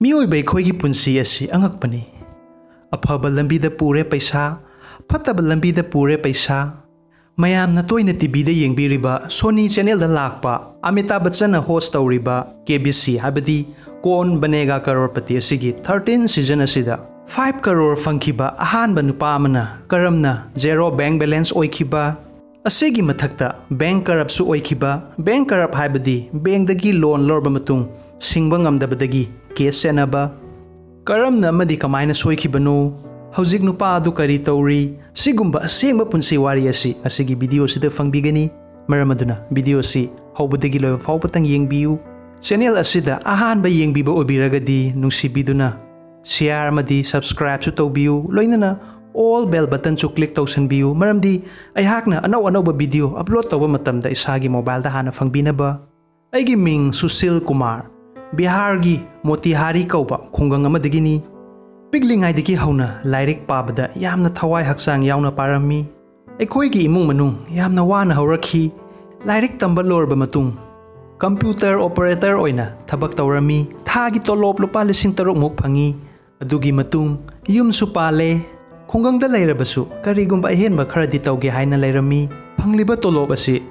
ꯃꯤꯑꯣꯏꯕ ꯑꯩꯈꯣꯏꯒꯤ ꯄꯨꯟꯁꯤ ꯑꯁꯤ ꯑꯉꯛꯄꯅꯤ꯫ ꯑꯐꯕ ꯂꯝꯕꯤꯗ ꯄꯨꯔꯦ ꯄꯩꯁꯥ, ꯐꯠꯇꯕ ꯂꯝꯕꯤꯗ ꯄꯨꯔꯦ ꯄꯩꯁꯥ꯫ ꯃꯌꯥꯝꯅ ꯇꯣꯏꯅ ꯇꯤꯚꯤꯗ ꯌꯦꯡꯕꯤꯔꯤꯕ ꯁꯣꯅꯤ ꯆꯦꯅꯦꯜꯗ ꯂꯥꯛꯄ ꯑꯃꯤꯇꯥꯕ ꯕꯆꯆꯟꯅ ꯍꯣꯁ ꯇꯧꯔꯤꯕ KBC ꯍꯥꯏꯕꯗꯤ ꯀꯣꯟ ꯕꯅꯦꯒꯥ ꯀꯔꯣꯔꯄꯇꯤ ꯑꯁꯤꯒꯤ 13 ꯁꯤꯖꯟ ꯑꯁꯤꯗ 5 ꯀꯔꯣꯔ ꯐꯪꯈꯤꯕ ꯑꯍꯥꯟꯕ ꯅꯨꯄꯥ ꯑꯃꯅ ꯀꯔꯝꯅ ꯖꯦꯔꯣ ꯕꯦꯡꯛ ꯕꯦꯂꯦꯟꯁ ꯑꯣꯏꯈꯤꯕ, ꯑꯁꯤꯒꯤ ꯃꯊꯛꯇ ꯕꯦꯡꯛ ꯀꯔꯞꯁꯨ ꯑꯣꯏꯈꯤꯕ, ꯕꯦꯡꯛ ꯀꯔꯞ ꯍꯥꯏꯕꯗꯤ ꯕꯦꯡꯛꯗꯒꯤ ꯂꯣꯟ ꯂꯧꯔꯕ ꯃꯇꯨꯡ ꯁꯤꯡꯕ ꯉꯝꯗꯕꯗꯒꯤ ꯀꯦꯁ ꯆꯦꯟꯅꯕ, ꯀꯔꯝꯅ ꯑꯃꯗꯤ ꯀꯃꯥꯏꯅ ꯁꯣꯏꯈꯤꯕꯅꯣ, ꯍꯧꯖꯤꯛ ꯅꯨꯄꯥ ꯑꯗꯨ ꯀꯔꯤ ꯇꯧꯔꯤ, ꯁꯤꯒꯨꯝꯕ ꯑꯁꯦꯡꯕ ꯄꯨꯟꯁꯤ ꯋꯥꯔꯤ ꯑꯁꯤ ꯑꯁꯤꯒꯤ ꯚꯤꯗꯤꯑꯣꯁꯤꯗ ꯐꯪꯕꯤꯒꯅꯤ꯫ ꯃꯔꯝ ꯑꯗꯨꯅ ꯚꯤꯗꯤꯑꯣ ꯑꯁꯤ ꯍꯧꯕꯗꯒꯤ ꯂꯣꯏꯕ ꯐꯥꯎꯕꯇꯪ ꯌꯦꯡꯕꯤꯌꯨ꯫ ꯆꯦꯅꯦꯜ ꯑꯁꯤꯗ ꯑꯍꯥꯟꯕ ꯌꯦꯡꯕꯤꯕ ꯑꯣꯏꯕꯤꯔꯒꯗꯤ ꯅꯨꯡꯁꯤꯕꯤꯗꯨꯅ ꯁꯤꯌꯥꯔ ꯑꯃꯗꯤ ꯁꯕꯁꯀ꯭ꯔꯥꯏꯕꯁꯨ ꯇꯧꯕꯤꯌꯨ, ꯂꯣꯏꯅꯅ ꯑꯣꯜ ꯕꯦꯜ ꯕꯇꯟꯁꯨ ꯀ꯭ꯂꯤꯛ ꯇꯧꯁꯟꯕꯤꯌꯨ, ꯃꯔꯝꯗꯤ ꯑꯩꯍꯥꯛꯅ ꯑꯅꯧ ꯑꯅꯧꯕ ꯚꯤꯗꯤꯑꯣ ꯑꯞꯂꯣꯗ ꯇꯧꯕ ꯃꯇꯝꯗ ꯏꯁꯥꯒꯤ ꯃꯣꯕꯥꯏꯜꯗ ꯍꯥꯟꯅ ꯐꯪꯕꯤꯅꯕ꯫ ꯑꯩꯒꯤ ꯃꯤꯡ ꯁꯨꯁꯤꯜ ꯀꯨꯃꯥꯔ, ꯕꯤꯍꯥꯔꯒꯤ ꯃꯣꯇꯤꯍꯥꯔꯤ ꯀꯧꯕ ꯈꯨꯡꯒꯪ ꯑꯃꯗꯒꯤꯅꯤ꯫ ꯄꯤꯛꯂꯤꯉꯩꯗꯒꯤ ꯍꯧꯅ ꯂꯥꯏꯔꯤꯛ ꯄꯥꯕꯗ ꯌꯥꯝꯅ ꯊꯋꯥꯏ ꯍꯛꯆꯥꯡ ꯌꯥꯎꯅ ꯄꯥꯔꯝꯃꯤ꯫ ꯑꯩꯈꯣꯏꯒꯤ ꯏꯃꯨꯡ ꯃꯅꯨꯡ ꯌꯥꯝꯅ ꯋꯥꯅ ꯍꯧꯔꯛꯈꯤ꯫ ꯂꯥꯏꯔꯤꯛ ꯇꯝꯕ ꯂꯣꯏꯔꯕ ꯃꯇꯨꯡ ꯀꯝꯄ꯭ꯌꯨꯇꯔ ꯑꯣꯄꯔꯦꯇꯔ ꯑꯣꯏꯅ ꯊꯕꯛ ꯇꯧꯔꯝꯃꯤ꯫ ꯊꯥꯒꯤ ꯇꯣꯂꯣꯞ ꯂꯨꯄꯥ 3,000 ꯐꯪꯉꯤ꯫ ꯑꯗꯨꯒꯤ ꯃꯇꯨꯡ ꯌꯨꯝꯁꯨ ꯄꯥꯜꯂꯦ꯫ ꯈꯨꯡꯒꯪꯗ ꯂꯩꯔꯕꯁꯨ ꯀꯔꯤꯒꯨꯝꯕ ꯑꯍꯦꯟꯕ ꯈꯔꯗꯤ ꯇꯧꯒꯦ ꯍꯥꯏꯅ ꯂꯩꯔꯝꯃꯤ꯫ ꯐꯪꯂꯤꯕ ꯇꯣꯂꯣꯞ ꯑꯁꯤ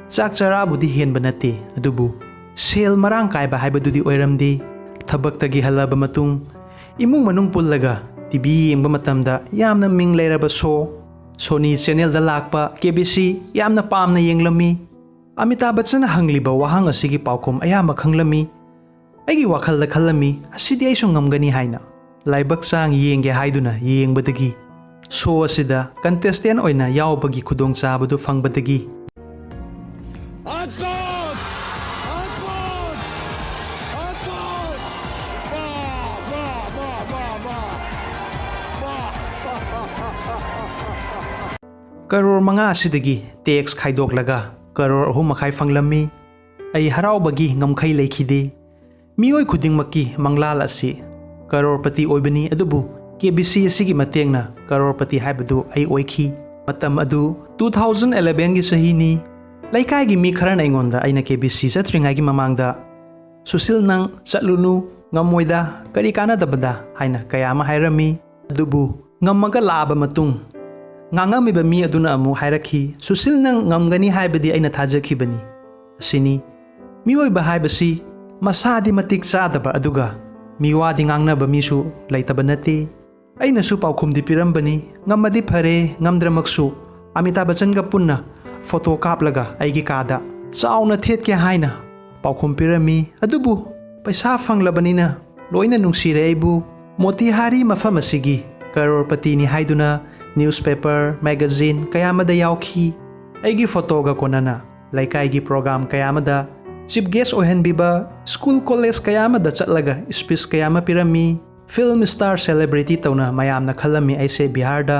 ꯆꯥꯛ ꯆꯔꯥꯕꯨꯗꯤ ꯍꯦꯟꯕ ꯅꯠꯇꯦ, ꯑꯗꯨꯕꯨ ꯁꯦꯜ ꯃꯔꯥꯡ ꯀꯥꯏꯕ ꯍꯥꯏꯕꯗꯨꯗꯤ ꯑꯣꯏꯔꯝꯗꯦ꯫ ꯊꯕꯛꯇꯒꯤ ꯍꯜꯂꯕ ꯃꯇꯨꯡ ꯏꯃꯨꯡ ꯃꯅꯨꯡ ꯄꯨꯜꯂꯒ ꯇꯤꯚꯤ ꯌꯦꯡꯕ ꯃꯇꯝꯗ ꯌꯥꯝꯅ ꯃꯤꯡ ꯂꯩꯔꯕ ꯁꯣ ꯁꯣꯅꯤ ꯆꯦꯅꯦꯜꯗ ꯂꯥꯛꯄ KBC ꯌꯥꯝꯅ ꯄꯥꯝꯅ ꯌꯦꯡꯂꯝꯃꯤ꯫ ꯑꯃꯤꯇꯥꯕ ꯕꯆꯆꯟꯅ ꯍꯪꯂꯤꯕ ꯋꯥꯍꯪ ꯑꯁꯤꯒꯤ ꯄꯥꯎꯈꯨꯝ ꯑꯌꯥꯝꯕ ꯈꯪꯂꯝꯃꯤ꯫ ꯑꯩꯒꯤ ꯋꯥꯈꯜꯗ ꯈꯜꯂꯝꯃꯤ, ꯑꯁꯤꯗꯤ ꯑꯩꯁꯨ ꯉꯝꯒꯅꯤ ꯍꯥꯏꯅ꯫ ꯂꯥꯏꯕꯛ ꯆꯥꯡ ꯌꯦꯡꯒꯦ ꯍꯥꯏꯗꯨꯅ ꯌꯦꯡꯕꯗꯒꯤ ꯁꯣ ꯑꯁꯤꯗ ꯀꯟꯇꯦꯁꯇꯦꯟ ꯑꯣꯏꯅ ꯌꯥꯎꯕꯒꯤ ꯈꯨꯗꯣꯡꯆꯥꯕꯗꯨ ꯐꯪꯕꯗꯒꯤ ꯀꯔꯣꯔ 5 ꯑꯁꯤꯗꯒꯤ ꯇꯦꯛꯁ ꯈꯥꯏꯗꯣꯛꯂꯒ ꯀꯔꯣꯔ 3.5 ꯐꯪꯂꯝꯃꯤ꯫ ꯑꯩ ꯍꯔꯥꯎꯕꯒꯤ ꯉꯝꯈꯩ ꯂꯩꯈꯤꯗꯦ꯫ ꯃꯤꯑꯣꯏ ꯈꯨꯗꯤꯡꯃꯛꯀꯤ ꯃꯪꯂꯥꯟ ꯑꯁꯤ ꯀꯔꯣꯔꯄꯇꯤ ꯑꯣꯏꯕꯅꯤ, ꯑꯗꯨꯕꯨ KBC ꯑꯁꯤꯒꯤ ꯃꯇꯦꯡꯅ ꯀꯔꯣꯔꯄꯇꯤ ꯍꯥꯏꯕꯗꯨ ꯑꯩ ꯑꯣꯏꯈꯤ꯫ ꯃꯇꯝ ꯑꯗꯨ 2011ꯒꯤ ꯆꯍꯤꯅꯤ꯫ ꯂꯩꯀꯥꯏꯒꯤ ꯃꯤ ꯈꯔꯅ ꯑꯩꯉꯣꯟꯗ ꯑꯩꯅ KBC ꯆꯠꯇ꯭ꯔꯤꯉꯩꯒꯤ ꯃꯃꯥꯡꯗ "ꯁꯨꯁꯤꯜ, ꯅꯪ ꯆꯠꯂꯨꯅꯨ, ꯉꯝꯃꯣꯏꯗ, ꯀꯔꯤ ꯀꯥꯟꯅꯗꯕꯗ" ꯍꯥꯏꯅ ꯀꯌꯥ ꯑꯃ ꯍꯥꯏꯔꯝꯃꯤ꯫ ꯑꯗꯨꯕꯨ ꯉꯝꯃꯒ ꯂꯥꯛꯑꯕ ꯃꯇꯨꯡ ꯉꯥꯡꯉꯝꯃꯤꯕ ꯃꯤ ꯑꯗꯨꯅ ꯑꯃꯨꯛ ꯍꯥꯏꯔꯛꯈꯤ, "ꯁꯨꯁꯤꯜ, ꯅꯪ ꯉꯝꯒꯅꯤ ꯍꯥꯏꯕꯗꯤ ꯑꯩꯅ ꯊꯥꯖꯈꯤꯕꯅꯤ"꯫ ꯑꯁꯤꯅꯤ ꯃꯤꯑꯣꯏꯕ ꯍꯥꯏꯕꯁꯤ ꯃꯁꯥꯗꯤ ꯃꯇꯤꯛ ꯆꯥꯗꯕ, ꯑꯗꯨꯒ ꯃꯤꯋꯥꯗꯤ ꯉꯥꯡꯅꯕ ꯃꯤꯁꯨ ꯂꯩꯇꯕ ꯅꯠꯇꯦ꯫ ꯑꯩꯅꯁꯨ ꯄꯥꯎꯈꯨꯝꯗꯤ ꯄꯤꯔꯝꯕꯅꯤ, ꯉꯝꯃꯗꯤ ꯐꯔꯦ, ꯉꯝꯗ꯭ꯔꯃꯛꯁꯨ ꯑꯃꯤꯇꯥꯕ ꯕꯆꯆꯟꯒ ꯄꯨꯟꯅ ꯐꯣꯇꯣ ꯀꯥꯞꯂꯒ ꯑꯩꯒꯤ ꯀꯥꯗ ꯆꯥꯎꯅ ꯊꯦꯠꯀꯦ ꯍꯥꯏꯅ ꯄꯥꯎꯈꯨꯝ ꯄꯤꯔꯝꯃꯤ꯫ ꯑꯗꯨꯕꯨ ꯄꯩꯁꯥ ꯐꯪꯂꯕꯅꯤꯅ ꯂꯣꯏꯅ ꯅꯨꯡꯁꯤꯔꯦ ꯑꯩꯕꯨ꯫ ꯃꯣꯇꯤꯍꯥꯔꯤ ꯃꯐꯝ ꯑꯁꯤꯒꯤ ꯀꯔꯣꯔꯄꯇꯤꯅꯤ ꯍꯥꯏꯗꯨꯅ ꯅ꯭ꯌꯨꯁꯄꯦꯄꯔ, ꯃꯦꯒꯥꯖꯤꯟ ꯀꯌꯥ ꯑꯃꯗ ꯌꯥꯎꯈꯤ꯫ ꯑꯩꯒꯤ ꯐꯣꯇꯣꯒ ꯀꯣꯟꯅꯅ ꯂꯩꯀꯥꯏꯒꯤ ꯄ꯭ꯔꯣꯒ꯭ꯔꯥꯝ ꯀꯌꯥ ꯑꯃꯗ ꯆꯤꯐ ꯒꯦꯁ ꯑꯣꯏꯍꯟꯕꯤꯕ, ꯁ꯭ꯀꯨꯜ ꯀꯣꯂꯦꯖ ꯀꯌꯥ ꯑꯃꯗ ꯆꯠꯂꯒ ꯁ꯭ꯄꯤꯆ ꯀꯌꯥ ꯑꯃ ꯄꯤꯔꯝꯃꯤ꯫ ꯐꯤꯜꯝ ꯁ꯭ꯇꯥꯔ ꯁꯦꯂꯦꯕ꯭ꯔꯤꯇꯤ ꯇꯧꯅ ꯃꯌꯥꯝꯅ ꯈꯜꯂꯝꯃꯤ ꯑꯩꯁꯦ ꯕꯤꯍꯥꯔꯗ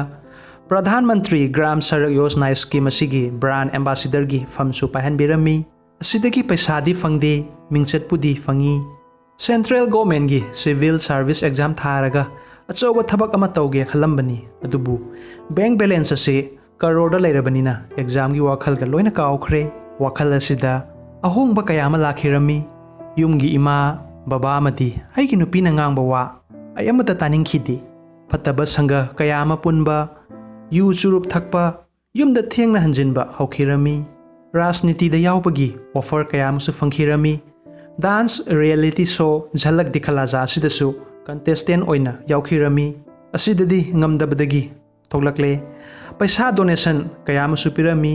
ꯄ꯭ꯔꯙꯥꯟ ꯃꯟꯇ꯭ꯔꯤ ꯒ꯭ꯔꯥꯝ ꯁꯔꯛ ꯌꯣꯖꯅꯥ ꯁ꯭ꯀꯤꯝ ꯑꯁꯤꯒꯤ ꯕ꯭ꯔꯥꯟ ꯑꯦꯝꯕꯥꯁꯤꯗꯔꯒꯤ ꯐꯝꯁꯨ ꯄꯥꯏꯍꯟꯕꯤꯔꯝꯃꯤ꯫ ꯑꯁꯤꯗꯒꯤ ꯄꯩꯁꯥꯗꯤ ꯐꯪꯗꯦ, ꯃꯤꯡꯆꯠꯄꯨꯗꯤ ꯐꯪꯉꯤ꯫ ꯁꯦꯟꯇ꯭ꯔꯦꯜ ꯒꯣꯚꯔꯟꯃꯦꯟꯠꯒꯤ ꯁꯤꯚꯤꯜ ꯁꯥꯔꯚꯤꯁ ꯑꯦꯛꯖꯥꯝ ꯊꯥꯔꯒ ꯑꯆꯧꯕ ꯊꯕꯛ ꯑꯃ ꯇꯧꯒꯦ ꯈꯜꯂꯝꯕꯅꯤ, ꯑꯗꯨꯕꯨ ꯕꯦꯡꯛ ꯕꯦꯂꯦꯟꯁ ꯑꯁꯤ ꯀꯔꯣꯔꯗ ꯂꯩꯔꯕꯅꯤꯅ ꯑꯦꯛꯖꯥꯝꯒꯤ ꯋꯥꯈꯜꯒ ꯂꯣꯏꯅ ꯀꯥꯎꯈ꯭ꯔꯦ꯫ ꯋꯥꯈꯜ ꯑꯁꯤꯗ ꯑꯍꯣꯡꯕ ꯀꯌꯥ ꯑꯃ ꯂꯥꯛꯈꯤꯔꯝꯃꯤ꯫ ꯌꯨꯝꯒꯤ ꯏꯃꯥ ꯕꯕꯥ ꯑꯃꯗꯤ ꯑꯩꯒꯤ ꯅꯨꯄꯤꯅ ꯉꯥꯡꯕ ꯋꯥ ꯑꯩ ꯑꯃꯠꯇ ꯇꯥꯅꯤꯡꯈꯤꯗꯦ꯫ ꯐꯠꯇꯕ ꯁꯪꯒ ꯀꯌꯥ ꯑꯃ ꯄꯨꯟꯕ, ꯌꯨ ꯆꯨꯔꯨꯞ ꯊꯛꯄ, ꯌꯨꯝꯗ ꯊꯦꯡꯅ ꯍꯟꯖꯤꯟꯕ ꯍꯧꯈꯤꯔꯝꯃꯤ꯫ ꯔꯥꯖꯅꯤꯇꯤꯗ ꯌꯥꯎꯕꯒꯤ ꯑꯣꯐꯔ ꯀꯌꯥ ꯑꯃꯁꯨ ꯐꯪꯈꯤꯔꯝꯃꯤ꯫ ꯗꯥꯟꯁ ꯔꯤꯌꯦꯂꯤꯇꯤ ꯁꯣ ꯓꯂꯛ ꯗꯤꯈꯂꯥꯖꯥ ꯑꯁꯤꯗꯁꯨ ꯀꯟꯇꯦꯁꯇꯦꯟ ꯑꯣꯏꯅ ꯌꯥꯎꯈꯤꯔꯝꯃꯤ꯫ ꯑꯁꯤꯗꯗꯤ ꯉꯝꯗꯕꯗꯒꯤ ꯊꯣꯛꯂꯛꯂꯦ꯫ ꯄꯩꯁꯥ ꯗꯣꯅꯦꯁꯟ ꯀꯌꯥ ꯑꯃꯁꯨ ꯄꯤꯔꯝꯃꯤ꯫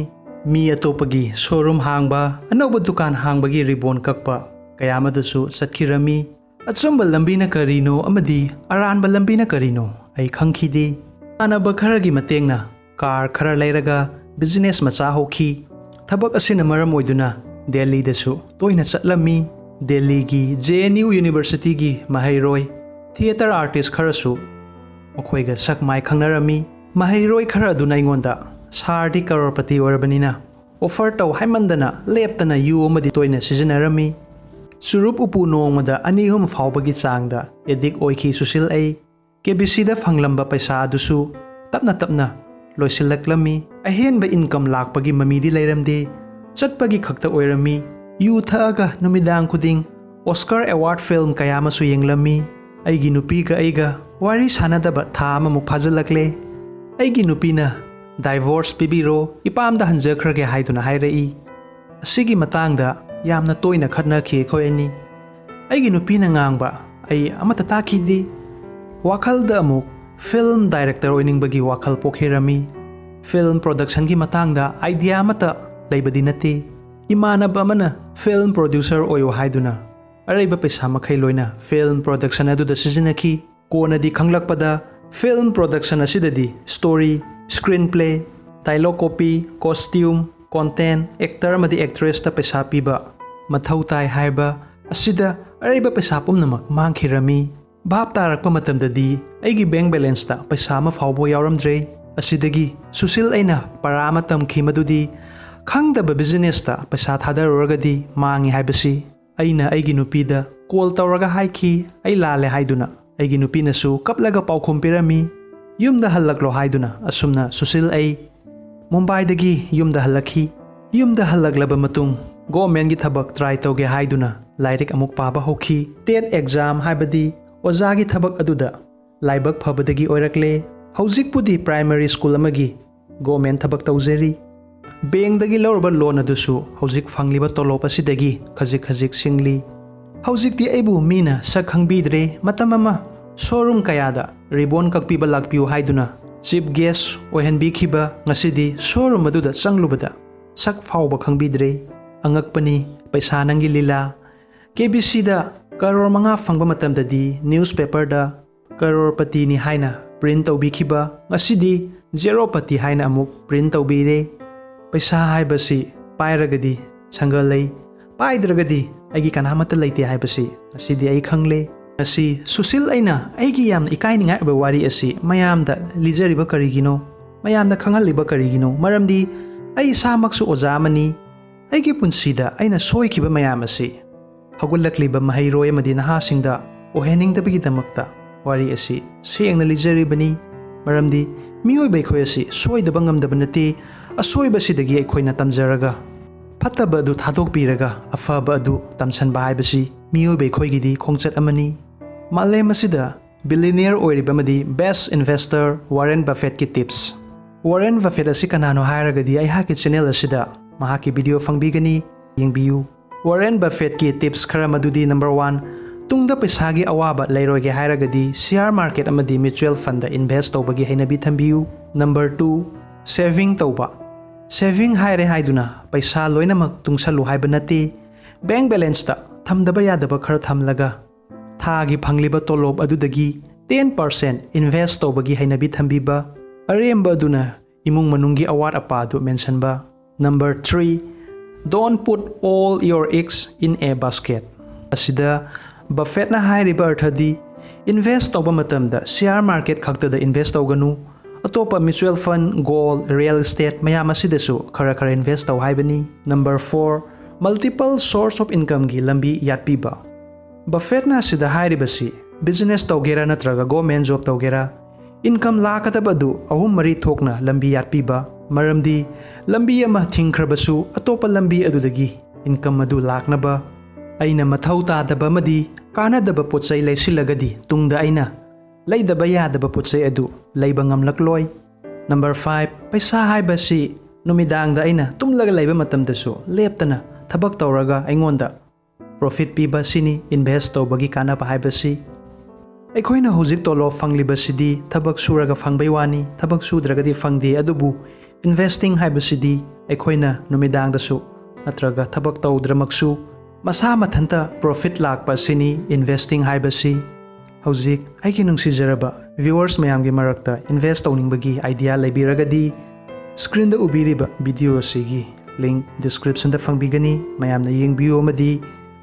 ꯃꯤ ꯑꯇꯣꯞꯄꯒꯤ ꯁꯣꯔꯨꯝ ꯍꯥꯡꯕ, ꯑꯅꯧꯕ ꯗꯨꯀꯥꯟ ꯍꯥꯡꯕꯒꯤ ꯔꯤꯕꯣꯟ ꯀꯛꯄ ꯀꯌꯥ ꯑꯃꯗꯁꯨ ꯆꯠꯈꯤꯔꯝꯃꯤ꯫ ꯑꯆꯨꯝꯕ ꯂꯝꯕꯤꯅ ꯀꯔꯤꯅꯣ ꯑꯃꯗꯤ ꯑꯔꯥꯟꯕ ꯂꯝꯕꯤꯅ ꯀꯔꯤꯅꯣ ꯑꯩ ꯈꯪꯈꯤꯗꯦ꯫ ꯏꯃꯥꯟꯅꯕ ꯈꯔꯒꯤ ꯃꯇꯦꯡꯅ ꯀꯥꯔ ꯈꯔ ꯂꯩꯔꯒ ꯕꯤꯖꯤꯅꯦꯁ ꯃꯆꯥ ꯍꯧꯈꯤ꯫ ꯊꯕꯛ ꯑꯁꯤꯅ ꯃꯔꯝ ꯑꯣꯏꯗꯨꯅ ꯗꯦꯜꯂꯤꯗꯁꯨ ꯇꯣꯏꯅ ꯆꯠꯂꯝꯃꯤ꯫ ꯗꯦꯜꯂꯤꯒꯤ JNU ꯌꯨꯅꯤꯚꯔꯁꯤꯇꯤꯒꯤ ꯃꯍꯩꯔꯣꯏ, ꯊꯤꯌꯦꯇꯔ ꯑꯥꯔꯇꯤꯁ ꯈꯔꯁꯨ ꯃꯈꯣꯏꯒ ꯁꯛ ꯃꯥꯏ ꯈꯪꯅꯔꯝꯃꯤ꯫ ꯃꯍꯩꯔꯣꯏ ꯈꯔ ꯑꯗꯨꯅ ꯑꯩꯉꯣꯟꯗ "ꯁꯥꯔꯗꯤ ꯀꯔꯣꯔꯄꯇꯤ ꯑꯣꯏꯔꯕꯅꯤꯅ ꯑꯣꯐꯔ ꯇꯧ" ꯍꯥꯏꯃꯟꯗꯅ ꯂꯦꯞꯇꯅ ꯌꯨ ꯑꯃꯗꯤ ꯇꯣꯏꯅ ꯁꯤꯖꯤꯟꯅꯔꯝꯃꯤ꯫ ꯆꯨꯔꯨꯞ ꯎꯄꯨ ꯅꯣꯡꯃꯗ 2-3 ꯐꯥꯎꯕꯒꯤ ꯆꯥꯡꯗ ꯑꯦꯗꯤꯛ ꯑꯣꯏꯈꯤ ꯁꯨꯁꯤꯜ ꯑꯩ꯫ KBCꯗ ꯐꯪꯂꯝꯕ ꯄꯩꯁꯥ ꯑꯗꯨꯁꯨ ꯇꯞꯅ ꯇꯞꯅ ꯂꯣꯏꯁꯤꯜꯂꯛꯂꯝꯃꯤ꯫ ꯑꯍꯦꯟꯕ ꯏꯟꯀꯝ ꯂꯥꯛꯄꯒꯤ ꯃꯃꯤꯗꯤ ꯂꯩꯔꯝꯗꯦ, ꯆꯠꯄꯒꯤ ꯈꯛꯇ ꯑꯣꯏꯔꯝꯃꯤ꯫ ꯌꯨ ꯊꯛꯑꯒ ꯅꯨꯃꯤꯗꯥꯡ ꯈꯨꯗꯤꯡ ꯑꯣꯁꯀꯔ ꯑꯦꯋꯥꯔꯗ ꯐꯤꯜꯝ ꯀꯌꯥ ꯑꯃꯁꯨ ꯌꯦꯡꯂꯝꯃꯤ꯫ ꯑꯩꯒꯤ ꯅꯨꯄꯤꯒ ꯑꯩꯒ ꯋꯥꯔꯤ ꯁꯥꯟꯅꯗꯕ ꯊꯥ ꯑꯃꯃꯨꯛ ꯐꯥꯖꯤꯜꯂꯛꯂꯦ꯫ ꯑꯩꯒꯤ ꯅꯨꯄꯤꯅ ꯗꯥꯏꯚꯣꯔꯁ ꯄꯤꯕꯤꯔꯣ, ꯏꯄꯥꯝꯗ ꯍꯟꯖꯈ꯭ꯔꯒꯦ ꯍꯥꯏꯗꯨꯅ ꯍꯥꯏꯔꯛꯏ꯫ ꯑꯁꯤꯒꯤ ꯃꯇꯥꯡꯗ ꯌꯥꯝꯅ ꯇꯣꯏꯅ ꯈꯠꯅꯈꯤ ꯑꯩꯈꯣꯏ ꯑꯅꯤ꯫ ꯑꯩꯒꯤ ꯅꯨꯄꯤꯅ ꯉꯥꯡꯕ ꯑꯩ ꯑꯃꯠꯇ ꯇꯥꯈꯤꯗꯦ꯫ ꯋꯥꯈꯜꯗ ꯑꯃꯨꯛ ꯐꯤꯜꯝ ꯗꯥꯏꯔꯦꯛꯇꯔ ꯑꯣꯏꯅꯤꯡꯕꯒꯤ ꯋꯥꯈꯜ ꯄꯣꯛꯈꯤꯔꯝꯃꯤ꯫ ꯐꯤꯜꯝ ꯄ꯭ꯔꯣꯗꯛꯁꯟꯒꯤ ꯃꯇꯥꯡꯗ ꯑꯥꯏꯗꯤꯌꯥ ꯑꯃꯠꯇ ꯂꯩꯕꯗꯤ ꯅꯠꯇꯦ꯫ ꯏꯃꯥꯟꯅꯕ ꯑꯃꯅ ꯐꯤꯜꯝ ꯄ꯭ꯔꯣꯗ꯭ꯌꯨꯁꯔ ꯑꯣꯏꯌꯣ ꯍꯥꯏꯗꯨꯅ ꯑꯔꯩꯕ ꯄꯩꯁꯥ ꯃꯈꯩ ꯂꯣꯏꯅ ꯐꯤꯜꯝ ꯄ꯭ꯔꯣꯗꯛꯁꯟ ꯑꯗꯨꯗ ꯁꯤꯖꯤꯟꯅꯈꯤ꯫ ꯀꯣꯟꯅꯗꯤ ꯈꯪꯂꯛꯄꯗ ꯐꯤꯜꯝ ꯄ꯭ꯔꯣꯗꯛꯁꯟ ꯑꯁꯤꯗꯗꯤ story, screen play, dialogue copy, costume, content, actor ꯑꯃꯗꯤ ꯑꯦꯛꯇ꯭ꯔꯦꯁꯇ ꯄꯩꯁꯥ ꯄꯤꯕ ꯃꯊꯧ ꯇꯥꯏ ꯍꯥꯏꯕ ꯑꯁꯤꯗ ꯑꯔꯩꯕ ꯄꯩꯁꯥ ꯄꯨꯝꯅꯃꯛ ꯃꯥꯡꯈꯤꯔꯝꯃꯤ꯫ ꯚꯥꯞ ꯇꯥꯔꯛꯄ ꯃꯇꯝꯗꯗꯤ ꯑꯩꯒꯤ ꯕꯦꯡꯛ ꯕꯦꯂꯦꯟꯁꯇ ꯄꯩꯁꯥ ꯑꯃ ꯐꯥꯎꯕ ꯌꯥꯎꯔꯝꯗ꯭ꯔꯦ꯫ ꯑꯁꯤꯗꯒꯤ ꯁꯨꯁꯤꯜ ꯑꯩꯅ ꯄꯔꯥ ꯑꯃ ꯇꯝꯈꯤ ꯃꯗꯨꯗꯤ ꯈꯪꯗꯕ ꯕꯤꯖꯤꯅꯦꯁꯇ ꯄꯩꯁꯥ ꯊꯥꯗꯔꯨꯔꯒꯗꯤ ꯃꯥꯡꯉꯤ ꯍꯥꯏꯕꯁꯤ꯫ ꯑꯩꯅ ꯑꯩꯒꯤ ꯅꯨꯄꯤꯗ ꯀꯣꯜ ꯇꯧꯔꯒ ꯍꯥꯏꯈꯤ ꯑꯩ ꯂꯥꯜꯂꯦ ꯍꯥꯏꯗꯨꯅ꯫ ꯑꯩꯒꯤ ꯅꯨꯄꯤꯅꯁꯨ ꯀꯞꯂꯒ ꯄꯥꯎꯈꯨꯝ ꯄꯤꯔꯝꯃꯤ, ꯌꯨꯝꯗ ꯍꯜꯂꯛꯂꯣ ꯍꯥꯏꯗꯨꯅ꯫ ꯑꯁꯨꯝꯅ ꯁꯨꯁꯤꯜ ꯑꯩ ꯃꯨꯝꯕꯥꯏꯗꯒꯤ ꯌꯨꯝꯗ ꯍꯜꯂꯛꯈꯤ꯫ ꯌꯨꯝꯗ ꯍꯜꯂꯛꯂꯕ ꯃꯇꯨꯡ ꯒꯣꯔꯃꯦꯟꯒꯤ ꯊꯕꯛ ꯇ꯭ꯔꯥꯏ ꯇꯧꯒꯦ ꯍꯥꯏꯗꯨꯅ ꯂꯥꯏꯔꯤꯛ ꯑꯃꯨꯛ ꯄꯥꯕ ꯍꯧꯈꯤ꯫ ꯇꯦꯠ ꯑꯦꯛꯖꯥꯝ ꯍꯥꯏꯕꯗꯤ ꯑꯣꯖꯥꯒꯤ ꯊꯕꯛ ꯑꯗꯨꯗ ꯂꯥꯏꯕꯛ ꯐꯕꯗꯒꯤ ꯑꯣꯏꯔꯛꯂꯦ꯫ ꯍꯧꯖꯤꯛꯄꯨꯗꯤ ꯄ꯭ꯔꯥꯏꯃꯥꯔꯤ ꯁ꯭ꯀꯨꯜ ꯑꯃꯒꯤ ꯒꯣꯔꯃꯦꯟ ꯊꯕꯛ ꯇꯧꯖꯔꯤ꯫ ꯕꯦꯡꯛꯗꯒꯤ ꯂꯧꯔꯨꯕ ꯂꯣꯟ ꯑꯗꯨꯁꯨ ꯍꯧꯖꯤꯛ ꯐꯪꯂꯤꯕ ꯇꯣꯂꯣꯞ ꯑꯁꯤꯗꯒꯤ ꯈꯖꯤꯛ ꯈꯖꯤꯛ ꯁꯤꯡꯂꯤ꯫ ꯍꯧꯖꯤꯛꯇꯤ ꯑꯩꯕꯨ ꯃꯤꯅ ꯁꯛ ꯈꯪꯕꯤꯗ꯭ꯔꯦ꯫ ꯃꯇꯝ ꯑꯃ ꯁꯣꯔꯨꯝ ꯀꯌꯥꯗ ꯔꯤꯕꯣꯟ ꯀꯛꯄꯤꯕ ꯂꯥꯛꯄꯤꯌꯨ ꯍꯥꯏꯗꯨꯅ ꯆꯤꯞ ꯒꯦꯁ ꯑꯣꯏꯍꯟꯕꯤꯈꯤꯕ ꯉꯁꯤꯗꯤ ꯁꯣꯔꯨꯝ ꯑꯗꯨꯗ ꯆꯪꯂꯨꯕꯗ ꯁꯛ ꯐꯥꯎꯕ ꯈꯪꯕꯤꯗ꯭ꯔꯦ꯫ ꯑꯉꯛꯄꯅꯤ ꯄꯩꯁꯥ ꯅꯪꯒꯤ ꯂꯤꯂꯥ꯫ KBCꯗ ꯀꯔꯣꯔ 5 ꯐꯪꯕ ꯃꯇꯝꯗꯗꯤ ꯅ꯭ꯌꯨꯁꯄꯦꯄꯔꯗ ꯀꯔꯣꯔꯄꯇꯤꯅꯤ ꯍꯥꯏꯅ ꯄ꯭ꯔꯤꯟ ꯇꯧꯕꯤꯈꯤꯕ ꯉꯁꯤꯗꯤ ꯖꯦꯔꯣꯄꯇꯤ ꯍꯥꯏꯅ ꯑꯃꯨꯛ ꯄ꯭ꯔꯤꯟ ꯇꯧꯕꯤꯔꯦ꯫ ꯄꯩꯁా ꯍꯥꯏꯕꯁꯤ ꯄꯥꯏꯔꯒꯗꯤ ꯁꯪꯒ ꯂꯩ, ꯄꯥꯏꯗ꯭ꯔꯒꯗꯤ ꯑꯩꯒꯤ ꯀꯅꯥꯃꯠꯇ ꯂꯩꯇꯦ ꯍꯥꯏꯕꯁꯤ ꯉꯁꯤꯗꯤ ꯑꯩ ꯈꯪꯂꯦ꯫ ꯉꯁꯤ ꯁꯨꯁꯤꯜ ꯑꯩꯅ ꯑꯩꯒꯤ ꯌꯥꯝꯅ ꯏꯀꯥꯏꯅꯤꯡꯉꯥꯏ ꯑꯣꯏꯕ ꯋꯥꯔꯤ ꯑꯁꯤ ꯃꯌꯥꯝꯗ ꯂꯤꯖꯔꯤꯕ ꯀꯔꯤꯒꯤꯅꯣ? ꯃꯌꯥꯝꯗ ꯈꯪꯍꯜꯂꯤꯕ ꯀꯔꯤꯒꯤꯅꯣ? ꯃꯔꯝꯗꯤ ꯑꯩ ꯏꯁꯥꯃꯛꯁꯨ ꯑꯣꯖꯥ ꯑꯃꯅꯤ꯫ ꯑꯩꯒꯤ ꯄꯨꯟꯁꯤꯗ ꯑꯩꯅ ꯁꯣꯏꯈꯤꯕ ꯃꯌꯥꯝ ꯑꯁꯤ ꯍꯧꯒꯠꯂꯛꯂꯤꯕ ꯃꯍꯩꯔꯣꯏ ꯑꯃꯗꯤ ꯅꯍꯥꯁꯤꯡꯗ ꯑꯣꯏꯍꯟꯅꯤꯡꯗꯕꯒꯤꯗꯃꯛꯇ ꯋꯥꯔꯤ ꯑꯁꯤ ꯁꯦꯡꯅ ꯂꯤꯖꯔꯤꯕꯅꯤ꯫ ꯃꯔꯝꯗꯤ ꯃꯤꯑꯣꯏꯕ ꯑꯩꯈꯣꯏ ꯑꯁꯤ ꯁꯣꯏꯗꯕ ꯉꯝꯗꯕ ꯅꯠꯇꯦ꯫ ꯑꯁꯣꯏꯕꯁꯤꯗꯒꯤ ꯑꯩꯈꯣꯏꯅ ꯇꯝꯖꯔꯒ ꯐꯠꯇꯕ ꯑꯗꯨ ꯊꯥꯗꯣꯛꯄꯤꯔꯒ ꯑꯐꯕ ꯑꯗꯨ ꯇꯝꯁꯟꯕ ꯍꯥꯏꯕꯁꯤ ꯃꯤꯑꯣꯏꯕ ꯑꯩꯈꯣꯏꯒꯤꯗꯤ ꯈꯣꯡꯆꯠ ꯑꯃꯅꯤ꯫ ꯃꯥꯂꯦꯝ ꯑꯁꯤꯗ ꯕꯤꯂꯤꯅꯤꯌꯔ ꯑꯣꯏꯔꯤꯕ ꯑꯃꯗꯤ ꯕꯦꯁ ꯏꯟꯚꯦꯁꯇꯔ ꯋꯥꯔꯦꯟ ꯕꯐꯦꯠꯀꯤ ꯇꯤꯞꯁ꯫ ꯋꯥꯔꯦꯟ ꯕꯐꯦꯠ ꯑꯁꯤ ꯀꯅꯥꯅꯣ ꯍꯥꯏꯔꯒꯗꯤ ꯑꯩꯍꯥꯛꯀꯤ ꯆꯦꯅꯦꯜ ꯑꯁꯤꯗ ꯃꯍꯥꯛꯀꯤ ꯚꯤꯗꯤꯑꯣ ꯐꯪꯕꯤꯒꯅꯤ, ꯌꯦꯡꯕꯤꯌꯨ꯫ ꯋꯥꯔꯦꯟ ꯕꯐꯦꯠꯀꯤ ꯇꯤꯞꯁ ꯈꯔ ꯃꯗꯨꯗꯤ ꯅꯝꯕꯔ 1, ꯇꯨꯡꯗ ꯄꯩꯁꯥꯒꯤ ꯑꯋꯥꯕ ꯂꯩꯔꯣꯏꯒꯦ ꯍꯥꯏꯔꯒꯗꯤ ꯁꯤꯌꯥꯔ ꯃꯥꯔꯀꯦꯠ ꯑꯃꯗꯤ ꯃ꯭ꯌꯨꯆꯨꯑꯦꯜ ꯐꯟꯗ ꯏꯟꯚꯦꯁꯠ ꯇꯧꯕꯒꯤ ꯍꯩꯅꯕꯤ ꯊꯝꯕꯤꯌꯨ꯫ ꯅꯝꯕꯔ 2, ꯁꯦꯚꯤꯡ ꯇꯧꯕ꯫ ꯁꯦꯚꯤꯡ ꯍꯥꯏꯔꯦ ꯍꯥꯏꯗꯨꯅ ꯄꯩꯁꯥ ꯂꯣꯏꯅꯃꯛ ꯇꯨꯡꯁꯜꯂꯨ ꯍꯥꯏꯕ ꯅꯠꯇꯦ꯫ ꯕꯦꯡꯛ ꯕꯦꯂꯦꯟꯁꯇ ꯊꯝꯗꯕ ꯌꯥꯗꯕ ꯈꯔ ꯊꯝꯂꯒ ꯊꯥꯒꯤ ꯐꯪꯂꯤꯕ ꯇꯣꯂꯣꯞ ꯑꯗꯨꯗꯒꯤ 10% ꯏꯟꯚꯦꯁꯠ ꯇꯧꯕꯒꯤ ꯍꯩꯅꯕꯤ ꯊꯝꯕꯤꯕ, ꯑꯔꯦꯝꯕ ꯑꯗꯨꯅ ꯏꯃꯨꯡ ꯃꯅꯨꯡꯒꯤ ꯑꯋꯥꯠ ꯑꯄꯥ ꯑꯗꯨ ꯃꯦꯟꯁꯤꯟꯕ꯫ Number 3, don't put all your eggs in a basket꯫ ꯑꯁꯤꯗ ꯕꯐꯦꯠꯅ ꯍꯥꯏꯔꯤꯕ ꯑꯔꯊꯗꯤ ꯏꯟꯚꯦꯁꯠ ꯇꯧꯕ ꯃꯇꯝꯗ ꯁꯤꯌꯥꯔ ꯃꯥꯔꯀꯦꯠ ꯈꯛꯇꯗ ꯏꯟꯚꯦꯁꯠ ꯇꯧꯒꯅꯨ, ꯑꯇꯣꯞꯄ ꯃ꯭ꯌꯨꯆꯨꯑꯦꯜ ꯐꯟ, ꯒꯣꯜꯗ, ꯔꯤꯑꯦꯜ ꯏꯁꯇꯦꯠ ꯃꯌꯥꯝ ꯑꯁꯤꯗꯁꯨ ꯈꯔ ꯈꯔ ꯏꯟꯚꯦꯁꯠ ꯇꯧ ꯍꯥꯏꯕꯅꯤ꯫ ꯅꯝꯕꯔ 4, ꯃꯜꯇꯤꯄꯜ ꯁꯣꯔꯁ ꯑꯣꯐ ꯏꯟꯀꯝꯒꯤ ꯂꯝꯕꯤ ꯌꯥꯠꯄꯤꯕ꯫ ꯕꯐꯦꯠꯅ ꯑꯁꯤꯗ ꯍꯥꯏꯔꯤꯕꯁꯤ ꯕꯤꯖꯤꯅꯦꯁ ꯇꯧꯒꯦꯔꯥ ꯅꯠꯇ꯭ꯔꯒ ꯒꯣꯔꯃꯦꯟ ꯖꯣꯕ ꯇꯧꯒꯦꯔꯥ, ꯏꯟꯀꯝ ꯂꯥꯛꯀꯗꯕ ꯑꯗꯨ 3-4 ꯊꯣꯛꯅ ꯂꯝꯕꯤ ꯌꯥꯠꯄꯤꯕ꯫ ꯃꯔꯝꯗꯤ ꯂꯝꯕꯤ ꯑꯃ ꯊꯤꯡꯈ꯭ꯔꯕꯁꯨ ꯑꯇꯣꯞꯄ ꯂꯝꯕꯤ ꯑꯗꯨꯗꯒꯤ ꯏꯟꯀꯝ ꯑꯗꯨ ꯂꯥꯛꯅꯕ꯫ ꯑꯩꯅ ꯃꯊꯧ ꯇꯥꯗꯕ ꯑꯃꯗꯤ ꯀꯥꯟꯅꯗꯕ ꯄꯣꯠꯆꯩ ꯂꯩꯁꯤꯜꯂꯒꯗꯤ ꯇꯨꯡꯗ ꯑꯩꯅ ꯂꯩꯗꯕ ꯌꯥꯗꯕ ꯄꯣꯠꯆꯩ ꯑꯗꯨ ꯂꯩꯕ ꯉꯝꯂꯛꯂꯣꯏ꯫ ꯅꯝꯕꯔ 5, ꯄꯩꯁా ꯍꯥꯏꯕꯁꯤ ꯅꯨꯃꯤꯗꯥꯡꯗ ꯑꯩꯅ ꯇꯨꯝꯂꯒ ꯂꯩꯕ ꯃꯇꯝꯗꯁꯨ ꯂꯦꯞꯇꯅ ꯊꯕꯛ ꯇꯧꯔꯒ ꯑꯩꯉꯣꯟꯗ ꯄ꯭ꯔꯣꯐꯤꯠ ꯄꯤꯕ ꯁꯤꯅꯤ ꯏꯟꯚꯦꯁꯠ ꯇꯧꯕꯒꯤ ꯀꯥꯟꯅꯕ ꯍꯥꯏꯕꯁꯤ꯫ ꯑꯩꯈꯣꯏꯅ ꯍꯧꯖꯤꯛ ꯇꯣꯂꯣꯞ ꯐꯪꯂꯤꯕꯁꯤꯗꯤ ꯊꯕꯛ ꯁꯨꯔꯒ ꯐꯪꯕꯩ ꯋꯥꯅꯤ, ꯊꯕꯛ ꯁꯨꯗ꯭ꯔꯒꯗꯤ ꯐꯪꯗꯦ꯫ ꯑꯗꯨꯕꯨ ꯏꯟꯚꯦꯁꯇꯤꯡ ꯍꯥꯏꯕꯁꯤꯗꯤ ꯑꯩꯈꯣꯏꯅ ꯅꯨꯃꯤꯗꯥꯡꯗꯁꯨ ꯅꯠꯇ꯭ꯔꯒ ꯊꯕꯛ ꯇꯧꯗ꯭ꯔꯃꯛꯁꯨ ꯃꯁꯥ ꯃꯊꯟꯇ ꯄ꯭ꯔꯣꯐꯤꯠ ꯂꯥꯛꯄ ꯑꯁꯤꯅꯤ ꯏꯟꯚꯦꯁꯇꯤꯡ ꯍꯥꯏꯕꯁꯤ꯫ ꯍꯧꯖꯤꯛ ꯑꯩꯒꯤ ꯅꯨꯡꯁꯤꯖꯔꯕ ꯚ꯭ꯌꯨꯋꯔꯁ ꯃꯌꯥꯝꯒꯤ ꯃꯔꯛꯇ ꯏꯟꯚꯦꯁꯠ ꯇꯧꯅꯤꯡꯕꯒꯤ ꯑꯥꯏꯗꯤꯌꯥ ꯂꯩꯕꯤꯔꯒꯗꯤ ꯁ꯭ꯀ꯭ꯔꯤꯟꯗ ꯎꯕꯤꯔꯤꯕ ꯚꯤꯗꯤꯑꯣ ꯑꯁꯤꯒꯤ ꯂꯤꯡꯛ ꯗꯤꯁꯀ꯭ꯔꯤꯞꯁꯟꯗ ꯐꯪꯕꯤꯒꯅꯤ, ꯃꯌꯥꯝꯅ ꯌꯦꯡꯕꯤꯌꯨ ꯑꯃꯗꯤ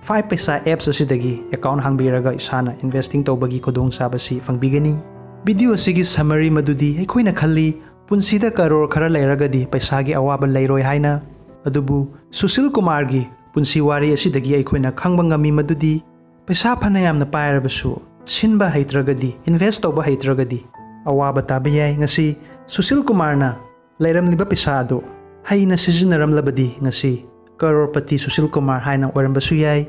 5 ꯄꯩꯁꯥ ꯑꯦꯞꯁ ꯑꯁꯤꯗꯒꯤ ꯑꯦꯀꯥꯎꯟꯠ ꯍꯥꯡꯕꯤꯔꯒ ꯏꯁꯥꯅ ꯏꯟꯚꯦꯁꯇꯤꯡ ꯇꯧꯕꯒꯤ ꯈꯨꯗꯣꯡꯆꯥꯕꯁꯤ ꯐꯪꯕꯤꯒꯅꯤ꯫ ꯚꯤꯗꯤꯑꯣ ꯑꯁꯤꯒꯤ ꯁꯝꯃꯔꯤ ꯃꯗꯨꯗꯤ ꯑꯩꯈꯣꯏꯅ ꯈꯜꯂꯤ ꯄꯨꯟꯁꯤꯗ ꯀꯔꯣꯔ ꯈꯔ ꯂꯩꯔꯒꯗꯤ ꯄꯩꯁꯥꯒꯤ ꯑꯋꯥꯕ ꯂꯩꯔꯣꯏ ꯍꯥꯏꯅ꯫ ꯑꯗꯨꯕꯨ ꯁꯨꯁꯤꯜ ꯀꯨꯃꯥꯔꯒꯤ ꯄꯨꯟꯁꯤ ꯋꯥꯔꯤ ꯑꯁꯤꯗꯒꯤ ꯑꯩꯈꯣꯏꯅ ꯈꯪꯕ ꯉꯝꯃꯤ ꯃꯗꯨꯗꯤ ꯄꯩꯁꯥ ꯐꯅ ꯌꯥꯝꯅ ꯄꯥꯏꯔꯕꯁꯨ ꯁꯤꯟꯕ ꯍꯩꯇ꯭ꯔꯒꯗꯤ, ꯏꯟꯚꯦꯁꯠ ꯇꯧꯕ ꯍꯩꯇ꯭ꯔꯒꯗꯤ ꯑꯋꯥꯕ ꯇꯥꯕ ꯌꯥꯏ꯫ ꯉꯁꯤ ꯁꯨꯁꯤꯜ ꯀꯨꯃꯥꯔꯅ ꯂꯩꯔꯝꯂꯤꯕ ꯄꯩꯁꯥ ꯑꯗꯨ ꯍꯩꯅ ꯁꯤꯖꯤꯟꯅꯔꯝꯂꯕꯗꯤ ꯉꯁꯤ ꯀꯔꯣꯔꯄꯇꯤ ꯁꯨꯁꯤꯜ ꯀꯨꯃꯥꯔ ꯍꯥꯏꯅ ꯑꯣꯏꯔꯝꯕꯁꯨ ꯌꯥꯏ꯫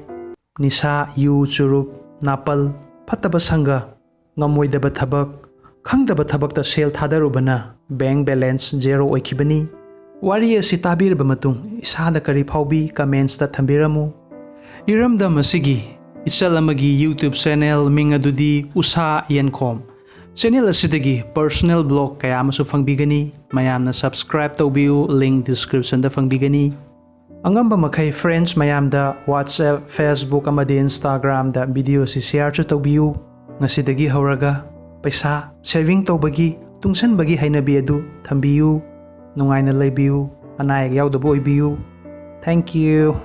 ꯅꯤꯁꯥ, ꯌꯨ, ꯆꯨꯔꯨꯞ, ꯅꯥꯄꯜ ꯐꯠꯇꯕ ꯁꯪꯒ, ꯉꯝꯃꯣꯏꯗꯕ ꯊꯕꯛ, ꯈꯪꯗꯕ ꯊꯕꯛꯇ ꯁꯦꯜ ꯊꯥꯗꯔꯨꯕꯅ ꯕꯦꯡ ꯕꯦꯂꯦꯟꯁ ꯖꯦꯔꯣ ꯑꯣꯏꯈꯤꯕꯅꯤ꯫ ꯋꯥꯔꯤ ꯑꯁꯤ ꯇꯥꯕꯤꯔꯕ ꯃꯇꯨꯡ ꯏꯁꯥꯗ ꯀꯔꯤ ꯐꯥꯎꯕꯤ ꯀꯃꯦꯟꯠꯁꯇ ꯊꯝꯕꯤꯔꯝꯃꯨ꯫ ꯏꯔꯝꯗꯝ ꯑꯁꯤꯒꯤ ꯏꯆꯜ ꯑꯃꯒꯤ ꯌꯨꯇ꯭ꯌꯨꯕ ꯆꯦꯅꯦꯜ ꯃꯤꯡ ꯑꯗꯨꯗꯤ ꯎꯁꯥ ꯌꯦꯟꯈꯣꯝ꯫ ꯆꯦꯅꯦꯜ ꯑꯁꯤꯗꯒꯤ ꯄꯔꯁꯣꯅꯦꯜ ꯕ꯭ꯂꯣꯒ ꯀꯌꯥ ꯑꯃꯁꯨ ꯐꯪꯕꯤꯒꯅꯤ꯫ ꯃꯌꯥꯝꯅ ꯁꯕꯁꯀ꯭ꯔꯥꯏꯕ ꯇꯧꯕꯤꯌꯨ, ꯂꯤꯡꯛ ꯗꯤꯁꯀ꯭ꯔꯤꯞꯁꯟꯗ ꯐꯪꯕꯤꯒꯅꯤ꯫ ꯑꯉꯝꯕ ꯃꯈꯩ ꯐ꯭ꯔꯦꯟడ్ꯁ ꯃꯌꯥꯝꯗ ꯋꯥꯠꯁꯑꯦꯞ, ꯐꯦꯁꯕꯨꯛ ꯑꯃꯗꯤ ꯏꯟꯁꯇꯥꯒ꯭ꯔꯥꯝꯗ ꯚꯤꯗꯤꯑꯣꯁꯤ ꯁꯦꯌꯔꯁꯨ ꯇꯧꯕꯤꯌꯨ꯫ ꯉꯁꯤꯗꯒꯤ ꯍꯧꯔꯒ ꯄꯩꯁꯥ ꯁꯦꯚꯤꯡ ꯇꯧꯕꯒꯤ, ꯇꯨꯡꯁꯟꯕꯒꯤ ꯍꯩꯅꯕꯤ ꯑꯗꯨ ꯊꯝꯕꯤꯌꯨ꯫ ꯅꯨꯡꯉꯥꯏꯅ ꯂꯩꯕꯤꯌꯨ, ꯑꯅꯥ ꯑꯌꯦꯛ ꯌꯥꯎꯗꯕ ꯑꯣꯏꯕꯤꯌꯨ꯫ Thank you.